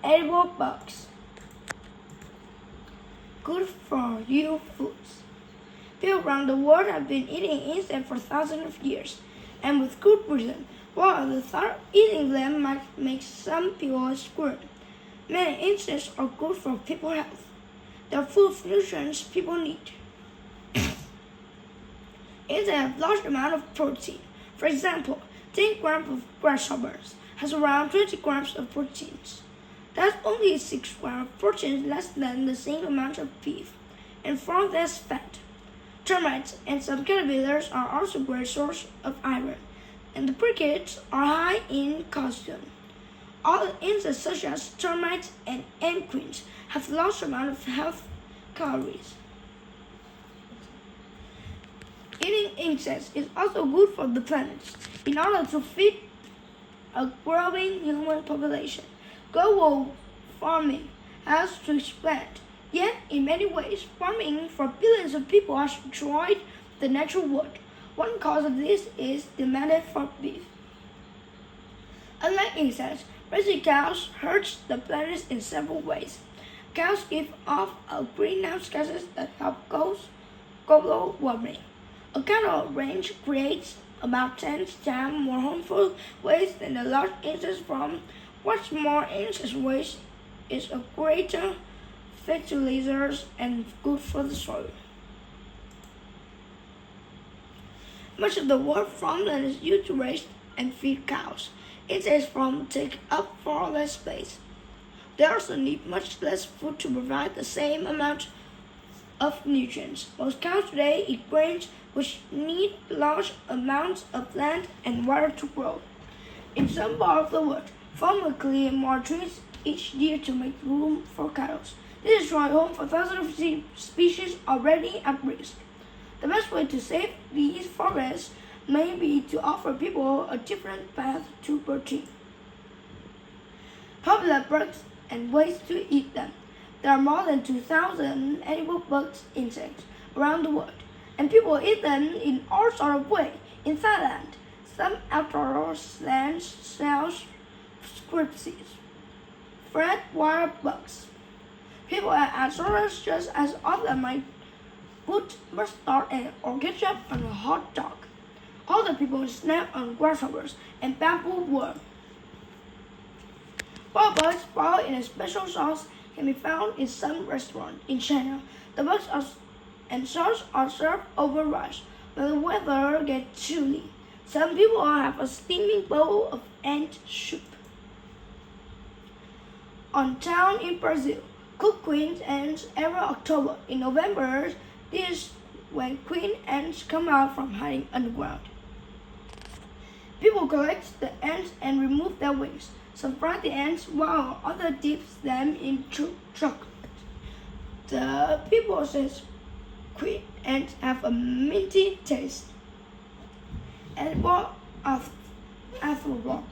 Edible bugs. Good for you foods. People around the world have been eating insects for thousands of years, and with good reason. While the thought of eating them might make some people squirm, many insects are good for people's health. They are full of nutrients people need. Insects have large amount of protein. For example, 10 grams of grasshoppers has around 20 grams of proteins. That's only 6 grams of protein less than the same amount of beef, and far less fat. Termites and some caterpillars are also a great source of iron, and the crickets are high in calcium. Other insects such as termites and ant queens have large amount of health calories. Eating insects is also good for the planet. In order to feed a growing human population, global farming has to expand. Yet, in many ways, farming for billions of people has destroyed the natural world. One cause of this is demand for beef. Unlike insects, raising cows hurts the planet in several ways. Cows give off greenhouse gases that help cause global warming. A cattle range creates about 10 times more harmful waste than the large insects from what small insects waste is a greater fertilizers and good for the soil. Much of the world's farmland is used to raise and feed cows. Insects farms take up far less space. They also need much less food to provide the same amount of nutrients. Most cows today eat grains which need large amounts of land and water to grow. In some parts of the world, farmers clear more trees each year to make room for cattle. This is destroying home for thousands of species already at risk. The best way to save these forests may be to offer people a different path to protein. Popular bugs and ways to eat them. There are more than 2,000 edible bugs insects around the world, and people eat them in all sorts of ways. In Thailand, some outdoor lands sell scripsies, fried wild bugs. People at Azores just as often might put mustard or ketchup on a hot dog. Other people snap on grasshoppers and bamboo worm. While bugs boiled in a special sauce can be found in some restaurants in China, the bugs and sauce are served over rice when the weather gets chilly. Some people have a steaming bowl of ant soup. On town in Brazil, cook queen ants every October. In November, this is when queen ants come out from hiding underground. People collect the ants and remove their wings. Some fry the ants while others dip them in chocolate. The people says queen ants have a minty taste. Edible arthropod.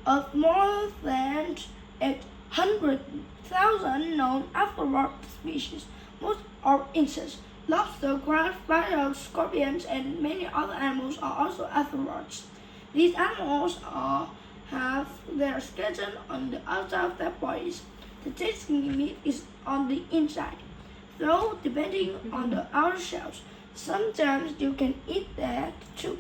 Of more than 800,000 known arthropod species, most are insects. Lobster, crabs, spiders, scorpions, and many other animals are also arthropods. These animals have their skeleton on the outside of their bodies. The tasting meat is on the inside, though depending on the outer shells, sometimes you can eat that too.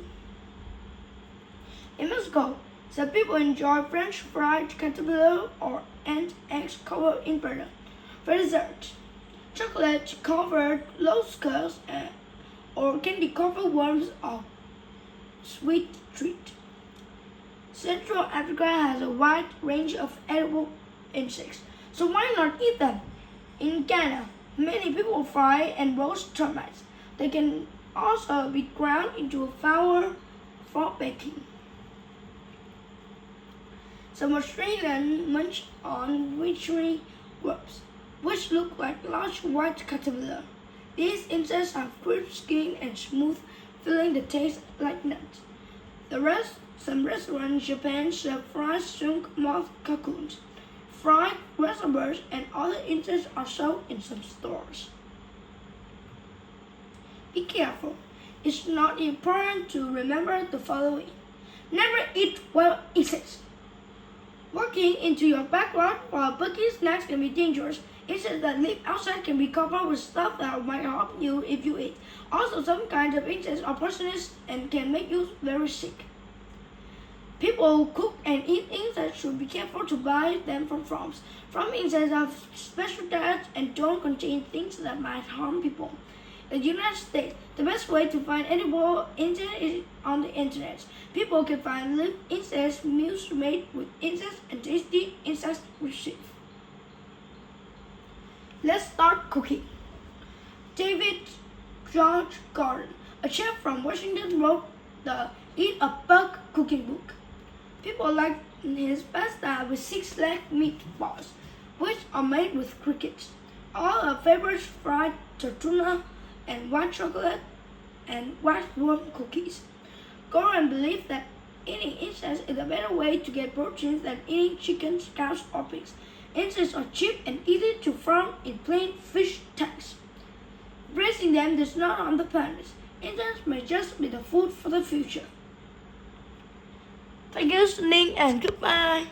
In Mexico, some people enjoy French fried caterpillar or ant eggs covered in butter. For dessert, chocolate covered locusts or candy covered worms are sweet treat. Central Africa has a wide range of edible insects, so why not eat them? In Ghana, many people fry and roast termites. They can also be ground into flour for baking. Some Australians munch on witchery grubs, which look like large white caterpillar. These insects have crisp skin and smooth, filling that taste like nuts. Some restaurants in Japan serve fried skunk moth cocoons. Fried grasshoppers and other insects are sold in some stores. Be careful. It's not important to remember the following. Never eat wild insects. Walking into your backyard for buggy snacks can be dangerous. Insects that live outside can be covered with stuff that might harm you if you eat. Also, some kinds of insects are poisonous and can make you very sick. People who cook and eat insects should be careful to buy them from farms. Farm insects have special diets and don't contain things that might harm people. In the United States, the best way to find edible insects is on the internet. People can find live insects, meals made with insects, and tasty insect recipes. Let's start cooking. David George Gordon, a chef from Washington, wrote the Eat a Bug cooking book. People like his pasta with 6-leg meatballs, which are made with crickets. All our favorites fried tortilla and white chocolate and white worm cookies. Gordon believed that eating insects is a better way to get protein than eating chickens, cows, or pigs. Insects are cheap and easy to farm in plain fish tanks. Raising them does not harm the planet. Insects may just be the food for the future. Thank you for listening and goodbye.